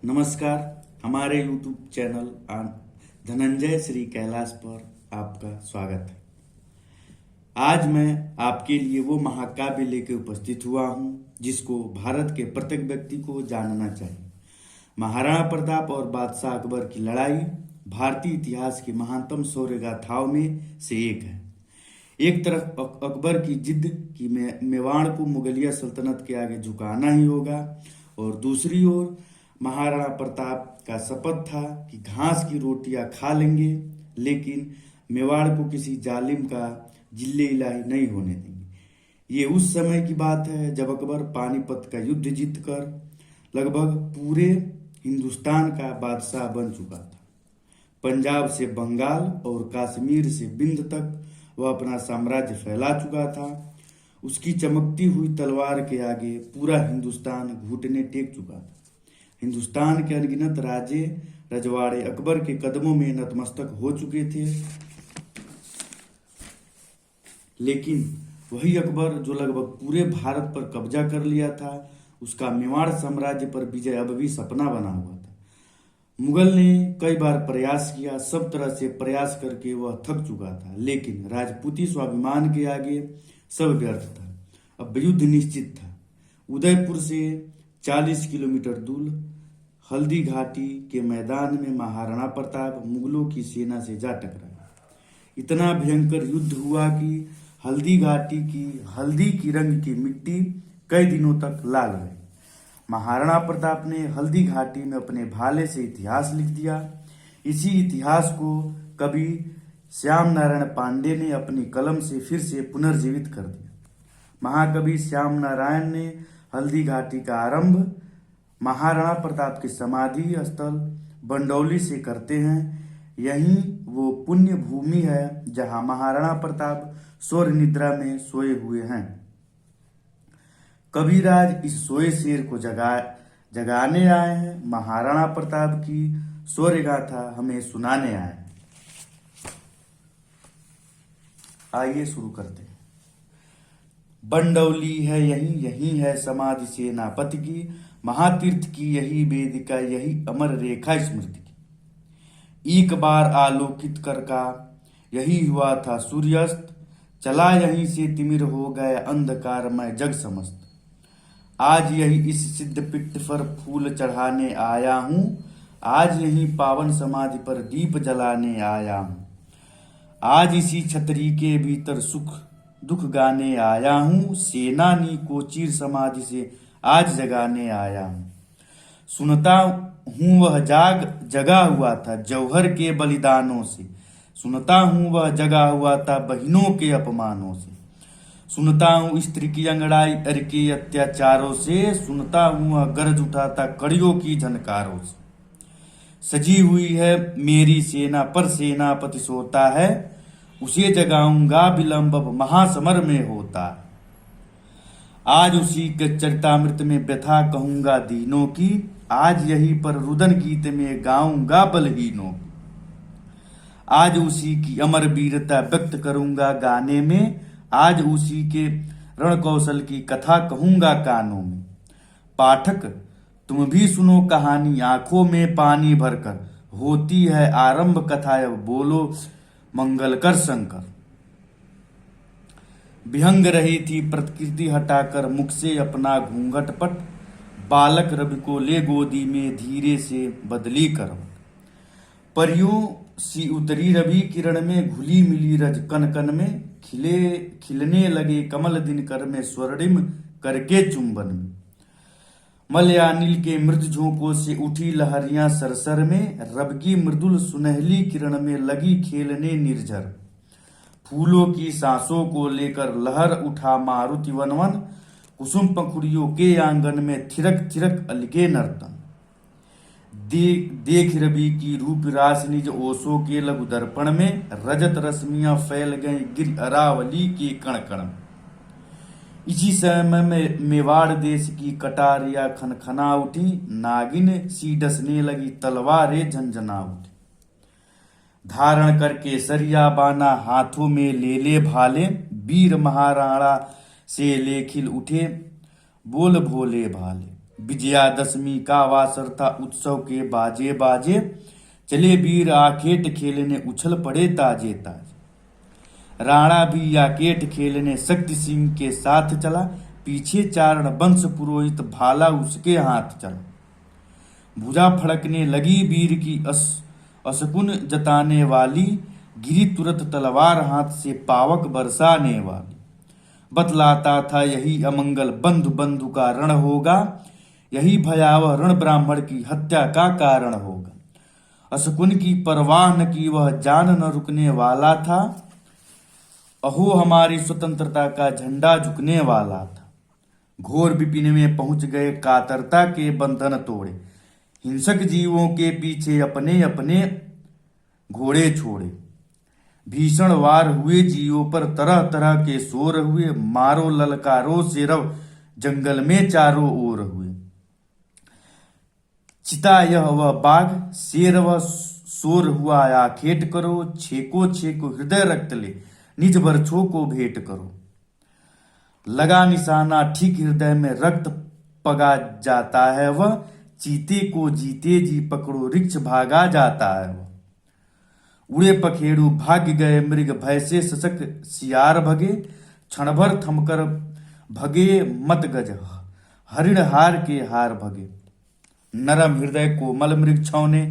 नमस्कार। हमारे YouTube channel Dhananjay Shri Kailash पर आपका स्वागत है। आज मैं आपके लिए वो महाकाव्य लेकर उपस्थित हुआ हूँ जिसको भारत के प्रत्येक व्यक्ति को जानना चाहिए। महाराणा प्रताप और बादशाह अकबर की लड़ाई भारतीय इतिहास की महानतम शौर्य गाथाओं में से एक है। एक तरफ अकबर की जिद कि मेवाड़ को मुगलिया सल्तनत के आगे झुकाना ही होगा और दूसरी ओर महाराणा प्रताप का शपथ था कि घास की रोटियां खा लेंगे लेकिन मेवाड़ को किसी जालिम का जिल्ले इलाही नहीं होने देंगे। ये उस समय की बात है जब अकबर पानीपत का युद्ध जीतकर लगभग पूरे हिंदुस्तान का बादशाह बन चुका था। पंजाब से बंगाल और कश्मीर से बिंद तक वह अपना साम्राज्य फैला चुका था। उसकी चमकती हुई तलवार के आगे पूरा हिंदुस्तान घुटने टेक चुका था। हिंदुस्तान के अनगिनत राजे रजवाड़े अकबर के कदमों में नतमस्तक हो चुके थे, लेकिन वही अकबर जो लगभग पूरे भारत पर कब्जा कर लिया था, उसका मेवाड़ साम्राज्य पर विजय अब भी सपना बना हुआ था। मुगल ने कई बार प्रयास किया, सब तरह से प्रयास करके वह थक चुका था, लेकिन राजपूती स्वाभिमान के आगे सब व्यर्थ था। अब युद्ध निश्चित था। उदयपुर से 40 किलोमीटर दूर हल्दी घाटी के मैदान में महाराणा प्रताप मुगलों की सेना से जा टकराया। इतना भयंकर युद्ध हुआ कि हल्दी घाटी की हल्दी की रंग की मिट्टी कई दिनों तक लाल रही। महाराणा प्रताप ने हल्दी घाटी में अपने भाले से इतिहास लिख दिया। इसी इतिहास को कवि श्याम नारायण पांडे ने अपनी कलम से फिर से पुनर्जीवित कर दिया। महाकवि श्याम नारायण ने हल्दी घाटी का आरंभ महाराणा प्रताप की समाधि स्थल बंडौली से करते हैं। यही वो पुण्य भूमि है जहां महाराणा प्रताप शौर्य निद्रा में सोए हुए हैं। कविराज इस सोए शेर को जगाने आए हैं। महाराणा प्रताप की शौर्य गाथा हमें सुनाने आए हैं। आइए शुरू करते हैं। बंडौली है यही है समाधि सेनापति की, महातीर्थ की यही वेदिका, यही अमर रेखा स्मृति की। एक बार आलोकित कर का यही हुआ था सूर्यास्त, चला यहीं से तिमिर हो गया अंधकार में जग समस्त। आज यही इस सिद्ध पिट्ठ पर फूल चढ़ाने आया हूँ, आज यही पावन समाधि पर दीप जलाने आया हूँ। आज इसी छतरी के भीतर सुख दुख गाने आया हूँ, सेनानी को चीर समाधि से आज जगाने आया हूँ। सुनता हूँ वह जगा हुआ था जौहर के बलिदानों से, सुनता हूँ वह जगा हुआ था बहनों के अपमानों से, सुनता हूँ स्त्री की अंगड़ाई अर के अत्याचारों से, सुनता हूँ वह गरज उठा था कड़ियों की झनकारों से। सजी हुई है मेरी सेना पर सेनापति सोता है, उसे जगाऊंगा विलंब महासमर में होता है। आज उसी के चरितामृत में व्यथा कहूंगा दीनों की, आज यही पर रुदन गीत में गाऊंगा बलहीनों की। आज उसी की अमर वीरता व्यक्त करूंगा गाने में, आज उसी के रण कौशल की कथा कहूंगा कानों में। पाठक तुम भी सुनो कहानी आंखों में पानी भरकर, होती है आरंभ कथा अब बोलो मंगल कर शंकर। विहंग रही थी प्रकृति हटाकर मुख से अपना घूंघट पट, बालक रवि को ले गोदी में धीरे से बदली करवट। परियों सी उतरी रवि किरण में, घुली मिली रज कन कन में, खिलने लगे कमल दिनकर में स्वर्णिम करके चुंबन में। मलयानिल के मृद झोंकों से उठी लहरियां सरसर में, रब की मृदुल सुनहली किरण में लगी खेलने निर्झर। फूलों की सांसों को लेकर लहर उठा मारुति वनवन, कुसुम पंखुड़ियों के आंगन में थिरक थिरक अलगे नर्तन। देख रवि की रूप रास निज ओशो के लघु दर्पण में, रजत रश्मियां फैल गई गिर अरावली के कण कण। इसी समय में मेवाड़ देश की कटारियां खनखना उठी, नागिन सी डसने लगी तलवारें झंझना उठी। धारण करके सरिया बाना हाथों में ले भाले, वीर महाराणा से ले खिल उठे बोल भोले भाले। विजयादशमी का वासर था, उत्सव के बाजे बाजे चले वीर आखेट खेलने, उछल पड़े ताजे ताजे। राणा भी आकेट खेलने शक्ति सिंह के साथ चला, पीछे चारण वंश पुरोहित भाला उसके हाथ चला। भुजा फड़कने लगी वीर की असकुन जताने वाली, गिरी तुरंत तलवार हाथ से पावक बरसाने वाली। बतलाता था यही अमंगल बंधु बंधु का रण होगा, यही भयावह रण ब्राह्मण की हत्या का कारण होगा। असकुन की परवाह न की, वह जान न रुकने वाला था, अहो हमारी स्वतंत्रता का झंडा झुकने वाला था। घोर विपिन में पहुंच गए, कातरता के बंधन तोड़े, हिंसक जीवों के पीछे अपने अपने घोड़े छोड़े। भीषण वार हुए जीवों पर, तरह तरह के शोर हुए, मारो ललकारो से रव जंगल में चारों ओर हुए। चिता यह वह बाघ, शेर वह शोर हुआ आखेट करो, छेको छेको हृदय रक्त ले, निज बरछों को भेंट करो। लगा निशाना ठीक हृदय में, रक्त पगा जाता है वह, चीते को जीते जी पकड़ो, रिक्ष भागा जाता है वह। उड़े पखेड़ू भाग गए मृग, भय से सशक सियार भगे, क्षण भर थमकर भगे मत गज, हरिण हार के हार भगे। नरम हृदय कोमल मृग छौने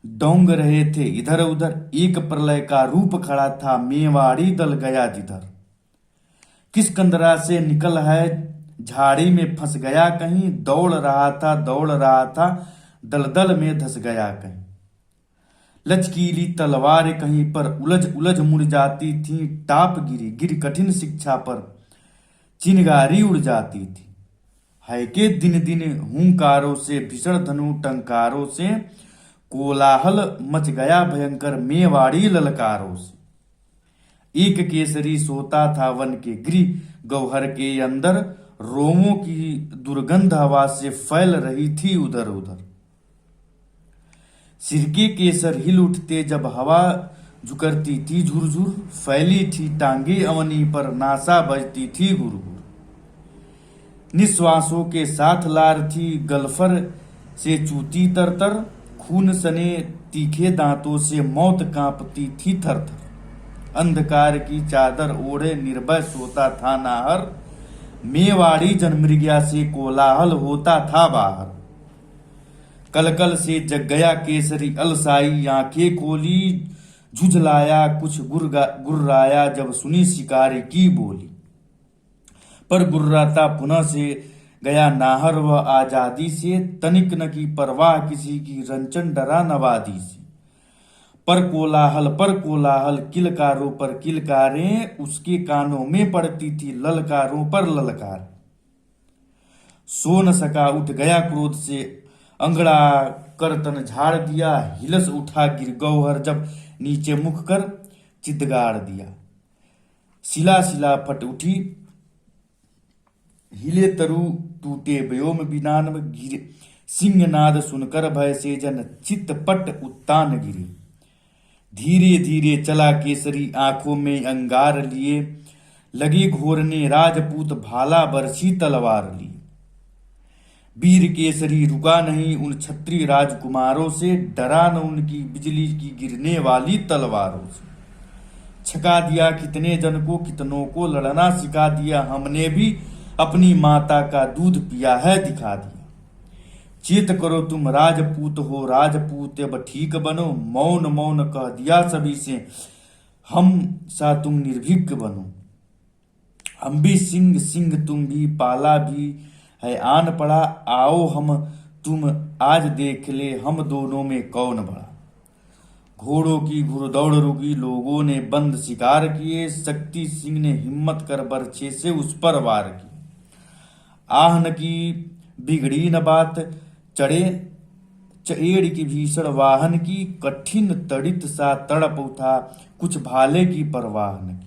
डोंग रहे थे इधर उधर, एक प्रलय का रूप खड़ा था, मेवाड़ी दल गया जिधर। किस कंदरा से निकल है, झाड़ी में फंस गया कहीं, दौड़ रहा था दलदल में धस गया कहीं। लचकीली तलवार कहीं पर उलझ उलझ मुड़ जाती थी, टाप गिरी गिर कठिन शिक्षा पर चिनगारी उड़ जाती थी। है के दिन दिन हुंकारों से, भीषण धनु टंकारों से, कोलाहल मच गया भयंकर मेवाड़ी ललकारों से। एक केसरी सोता था वन के गृह गौहर के अंदर, रोमों की दुर्गंध हवा से फैल रही थी उधर उधर। सिर के केसर हिल उठते जब हवा झुकरती थी झुरझुर, फैली थी टांगे अवनी पर, नासा बजती थी गुरगुर। निश्वासों के साथ लार थी गल्फर से चूती तरतर, खून सने तीखे दांतों से मौत कांपती थी थर थर। अंधकार की चादर ओढ़े निर्भय सोता था नाहर, मेवाड़ी जनमृग्या से कोलाहल होता था बाहर। कलकल से जग गया केसरी अलसाई, आंखें खोली झुझलाया, कुछ गुर्राया जब सुनी शिकारी की बोली। पर गुर्राता पुनः से गया नाहर वह आजादी से, तनिक न की परवाह किसी की, रंचन डरा नवादी से। पर कोलाहल किलकारों पर किलकारें, उसके कानों में पड़ती थी ललकारों पर ललकार। सो न सका, उठ गया क्रोध से, अंगड़ा कर तन झाड़ दिया, हिलस उठा गिर गौहर जब नीचे मुख कर चितगाड़ दिया। शिला शिला फट उठी, हिले तरु टूटे व्योम विनान, गिरे सिंहनाद सुनकर भय से जन चित्त पट उत्तान गिरे। धीरे धीरे चला केसरी आंखों में अंगार लिए, लगे घोरने राजपूत भाला बरछी तलवार लिए। वीर केसरी रुका नहीं उन क्षत्रिय राजकुमारों से, डरा न उनकी बिजली की गिरने वाली तलवारों से। छका दिया कितने जन को, कितनों को लड़ना सिखा दिया, हमने भी अपनी माता का दूध पिया है दिखा दिया। चेत करो तुम राजपूत हो राजपूत, अब ठीक बनो, मौन मौन कह दिया सभी से, हम सा तुम निर्भीक बनो। हम भी सिंह सिंह तुम भी, पाला भी है आन पड़ा, आओ हम तुम आज देख ले, हम दोनों में कौन बड़ा। घोड़ों की घुड़दौड़ रुकी, लोगों ने बंद शिकार किए, शक्ति सिंह ने हिम्मत कर बरछे से उस पर वार किए। आहन की बिगड़ी न बात, चढ़े चएड़ की भीषण वाहन की, कठिन तड़ित सा तड़प उठा, कुछ भाले की परवाह न की।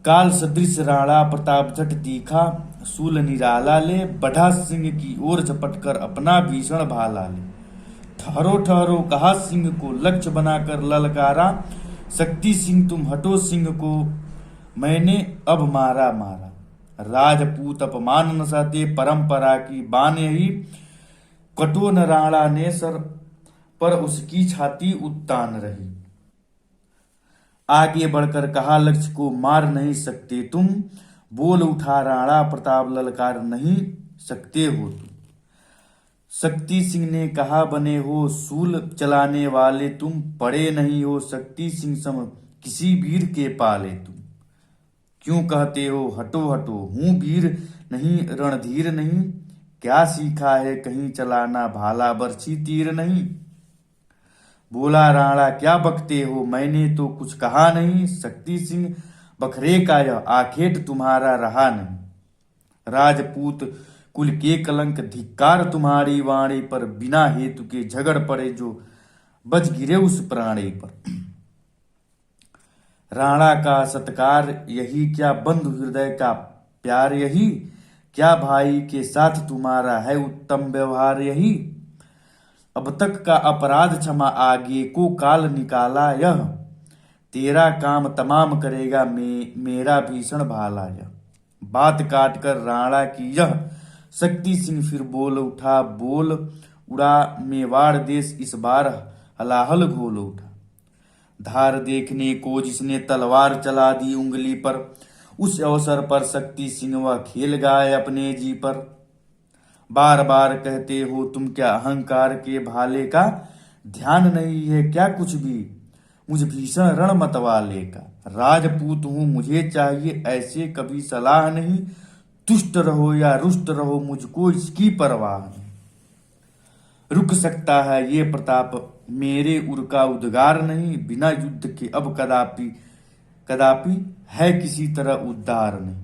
काल सदृश राणा प्रताप झट दिखा, सूल निराला ले, बढ़ा सिंह की ओर झपटकर अपना भीषण भाला ले। ठहरो ठहरो कहा सिंह को, लक्ष्य बनाकर ललकारा, शक्ति सिंह तुम हटो सिंह को, मैंने अब मारा मारा। राजपूत अपमान न सहते, परंपरा की बान यही, कटो न राणा ने सर, पर उसकी छाती उत्तान रही। आगे बढ़कर कहा, लक्ष्य को मार नहीं सकते तुम, बोल उठा राणा प्रताप, ललकार नहीं सकते हो तुम। शक्ति सिंह ने कहा, बने हो सूल चलाने वाले तुम, पड़े नहीं हो शक्ति सिंह सम किसी वीर के पाले तुम। क्यों कहते हो हटो हटो, हूं वीर नहीं रणधीर नहीं, क्या सीखा है कहीं चलाना भाला बरछी तीर नहीं। बोला राणा, क्या बकते हो, मैंने तो कुछ कहा नहीं, शक्ति सिंह बखरे का यह आखेट तुम्हारा रहा नहीं। राजपूत कुल के कलंक, धिक्कार तुम्हारी वाणी पर, बिना हेतु के झगड़ पड़े जो बज गिरे उस प्राणी पर। राणा का सत्कार यही, क्या बंधु हृदय का प्यार यही, क्या भाई के साथ तुम्हारा है उत्तम व्यवहार यही। अब तक का अपराध क्षमा, आगे को काल निकाला यह, तेरा काम तमाम करेगा मेरा भीषण भाला यह। बात काट कर राणा की यह, शक्ति सिंह फिर बोल उठा, बोल उड़ा मेवाड़ देश इस बार हलाहल घोल उठा। धार देखने को जिसने तलवार चला दी उंगली पर, उस अवसर पर शक्ति सिंह वह खेल गाए अपने जी पर। बार बार कहते हो तुम, क्या अहंकार के भाले का ध्यान नहीं है क्या कुछ भी, मुझ भीषण रण मतवाले का। राजपूत हूं मुझे चाहिए ऐसे कभी सलाह नहीं, तुष्ट रहो या रुष्ट रहो मुझको इसकी परवाह नहीं। रुक सकता है ये प्रताप मेरे उर का उद्गार नहीं, बिना युद्ध के अब कदापि कदापि है किसी तरह उद्धार नहीं।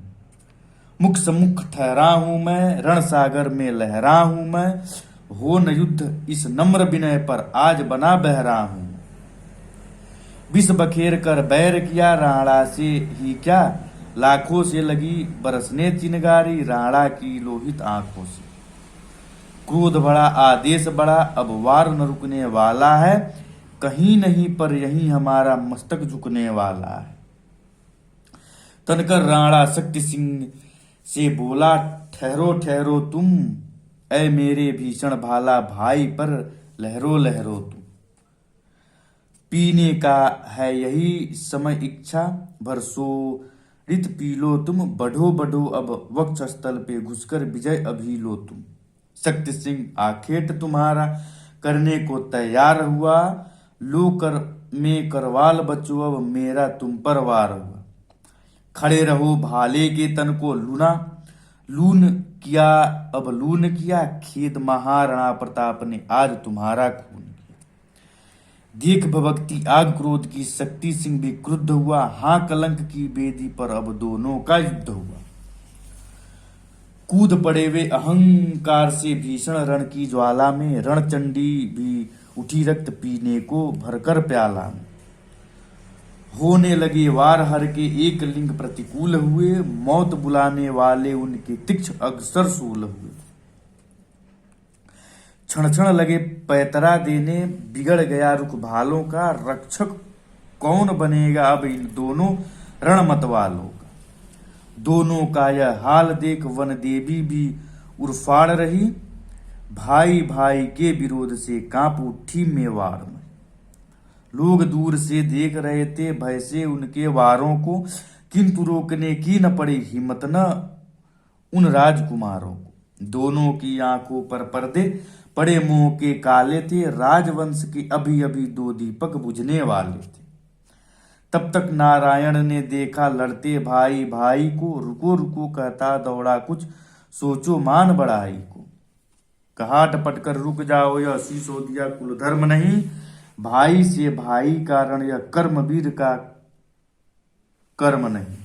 मुख सम्मुख ठहरा हूं मैं, रण सागर में लहरा हूं मैं, हो न युद्ध इस नम्र विनय पर आज बना बहरा हूं। विष बखेर कर बैर किया राणा से ही क्या, लाखों से लगी बरसने चिनगारी राणा की लोहित आंखों से। क्रोध बढ़ा आदेश बढ़ा, अब वार न रुकने वाला है, कहीं नहीं पर यहीं हमारा मस्तक झुकने वाला है। तनकर राणा शक्ति सिंह से बोला, ठहरो ठहरो तुम, ऐ मेरे भीषण भाला भाई पर लहरो लहरो तुम। पीने का है यही समय इच्छा, भरसो रित पी लो तुम, बढ़ो बढ़ो अब वक्ष स्थल पे घुसकर विजय अभी लो तुम। शक्ति सिंह आखेट तुम्हारा करने को तैयार हुआ, लो कर में करवाल बचो अब मेरा तुम पर वार हुआ। खड़े रहो भाले के तन को लूना, लून किया अब लून किया, खेद महाराणा प्रताप ने आज तुम्हारा खून किया। देख भभक्ति आग क्रोध की, शक्ति सिंह भी क्रुद्ध हुआ, हां कलंक की बेदी पर अब दोनों का युद्ध हुआ। कूद पड़े वे अहंकार से भीषण रण की ज्वाला में, रणचंडी भी उठी रक्त पीने को भरकर प्याला में। होने लगे वार हर के एक लिंग प्रतिकूल हुए, मौत बुलाने वाले उनके तीक्ष्ण अग्रसर सूल हुए। क्षण क्षण लगे पैतरा देने, बिगड़ गया रुख भालों का, रक्षक कौन बनेगा अब इन दोनों रण मतवालों का। दोनों का यह हाल देख वन देवी भी उर्फाड़ रही, भाई भाई के विरोध से कांप उठी मेवाड़ में। लोग दूर से देख रहे थे भय से उनके वारों को, किंतु रोकने की न पड़ी हिम्मत न उन राजकुमारों को। दोनों की आंखों पर पर्दे पड़े मोह के काले थे, राजवंश के अभी अभी दो दीपक बुझने वाले थे। तब तक नारायण ने देखा लड़ते भाई भाई को, रुको रुको कहता दौड़ा कुछ सोचो मान बढ़ाई को। कहा टपट कर रुक जाओ यह सिसोदिया कुल धर्म नहीं, भाई से भाई का रण यह कर्मवीर का कर्म नहीं।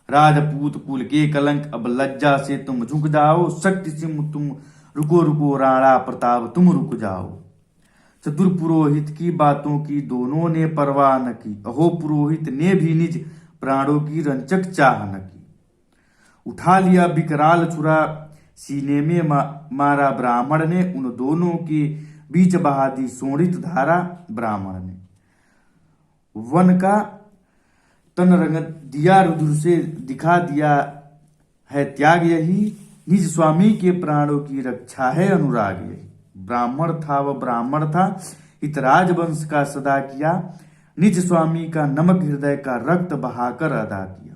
राजपूत कुल के कलंक अब लज्जा से तुम झुक जाओ, शक्ति सिंह तुम रुको रुको राणा प्रताप तुम रुक जाओ। चतुर पुरोहित की बातों की दोनों ने परवाह न की, अहो पुरोहित ने भी निज प्राणों की रंचक चाह न की। उठा लिया विकराल छुरा सीने में मारा ब्राह्मण ने, उन दोनों के बीच बहा दी सोणित धारा ब्राह्मण ने। वन का तन रंग दिया रुद्र से दिखा दिया है त्याग यही, निज स्वामी के प्राणों की रक्षा है अनुराग यही। ब्राह्मण था वह ब्राह्मण था, इत राजवंश का सदा किया, निज स्वामी का नमक हृदय का रक्त बहाकर अदा किया।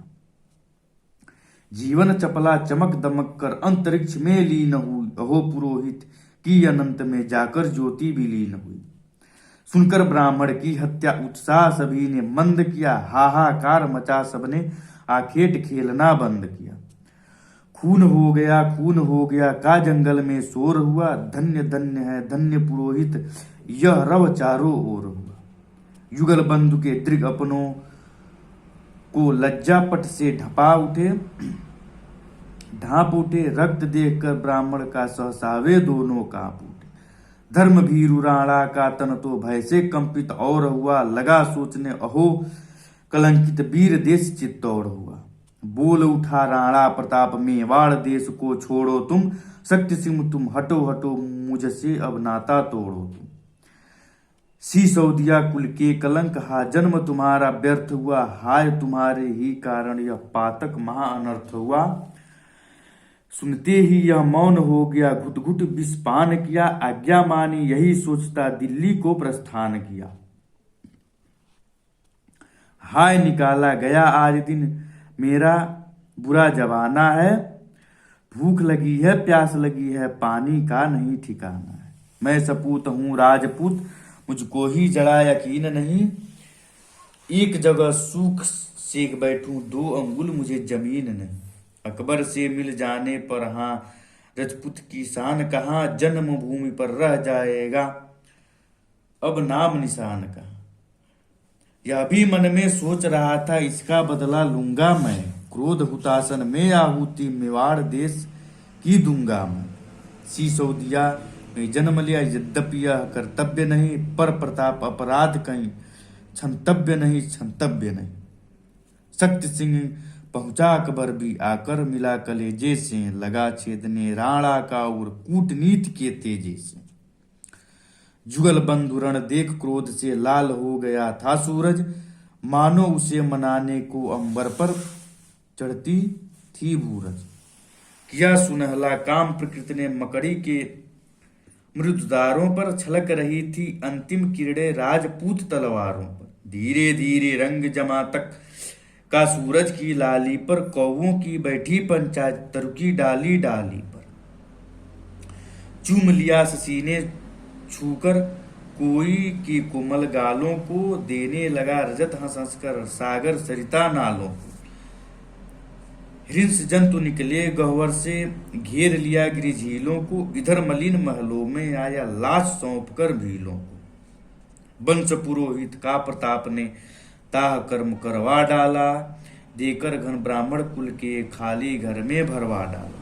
जीवन चपला चमक दमक कर अंतरिक्ष में लीन हुई, अहो पुरोहित की अनंत में जाकर ज्योति भी लीन हुई। सुनकर ब्राह्मण की हत्या उत्साह सभी ने मंद किया, हाहाकार मचा सबने आखेट खेलना बंद किया। खून हो गया का जंगल में शोर हुआ, धन्य धन्य है धन्य पुरोहित यह रव चारों ओर हुआ। युगल बंधु के दृग अपनों को लज्जापट से ढांप उठे, रक्त देखकर ब्राह्मण का सहसा वे दोनों कांप उठे। धर्म भीरु राणा का तन तो भय से कंपित और हुआ, लगा सोचने अहो कलंकित वीर देश चित्तौड़ हुआ। बोल उठा राणा प्रताप मेवाड़ देश को छोड़ो तुम, शक्ति सिंह तुम हटो हटो मुझसे अब नाता तोड़ो तुम। सिसोदिया कुल के कलंक हा जन्म तुम्हारा व्यर्थ हुआ, हाय तुम्हारे ही कारण यह पातक महा अनर्थ हुआ। सुनते ही यह मौन हो गया, घुट घुट विषपान किया, आज्ञा मानी यही सोचता दिल्ली को प्रस्थान किया। हाय निकाला गया आज दिन मेरा बुरा जमाना है, भूख लगी है प्यास लगी है पानी का नहीं ठिकाना है। मैं सपूत हूँ राजपूत मुझको ही जड़ा यकीन नहीं, एक जगह सूख सेक बैठूं 2 अंगुल मुझे जमीन नहीं। अकबर से मिल जाने पर हाँ रजपूत की शान कहाँ, जन्मभूमि पर रह जाएगा अब नाम निशान कहाँ। यह भी मन में सोच रहा था इसका बदला लूंगा मैं, क्रोध हुतासन में आहुति मेवाड़ देश की दूंगा मैं। सिसोदिया में जन्म लिया यद्यपि यह कर्तव्य नहीं, पर प्रताप अपराध कहीं क्षंतव्य नहीं। शक्ति सिंह पहुंचा अकबर भी आकर मिला कलेजे से, लगा छेदने राणा का और कूटनीति के तेजे से। जुगल बंधु रण देख क्रोध से लाल हो गया था सूरज, मानो उसे मनाने को अंबर पर चढ़ती थी बूरज। किया सुनहला काम प्रकृति ने मकड़ी के मृदुदारों पर, छलक रही थी अंतिम किरणें राजपूत तलवारों पर। धीरे धीरे रंग जमा तक का सूरज की लाली पर, कौवों की बैठी पंचायत तरुकी डाली डाली पर। चूम लिया शशि ने छूकर कोई की कोमल गालों को, देने लगा रजत हंस हंस कर सागर सरिता नालों को। हिंस जंतु निकले गह्वर से, घेर लिया गिरि झीलों को, इधर मलिन महलों में आया लाश सौंप कर भीलों को। वंश पुरोहित का प्रताप ने ताह कर्म करवा डाला, देकर घन ब्राह्मण कुल के खाली घर में भरवा डाला।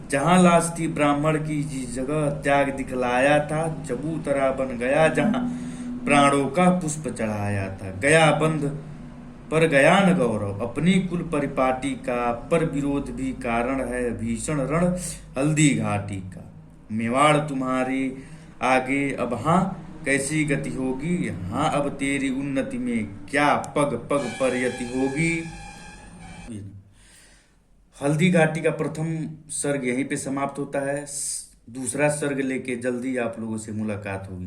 जहां लाश थी ब्राह्मण की जिस जगह त्याग दिखलाया था, चबूतरा बन गया जहां प्राणों का पुष्प चढ़ाया था। गया बंध पर गया न गौरव अपनी कुल परिपाटी का, पर विरोध भी कारण है भीषण रण हल्दी घाटी का। मेवाड़ तुम्हारी आगे अब हाँ कैसी गति होगी, हाँ अब तेरी उन्नति में क्या पग पग पर यति होगी। हल्दी घाटी का प्रथम सर्ग यहीं पे समाप्त होता है। दूसरा सर्ग लेके जल्दी आप लोगों से मुलाकात होगी।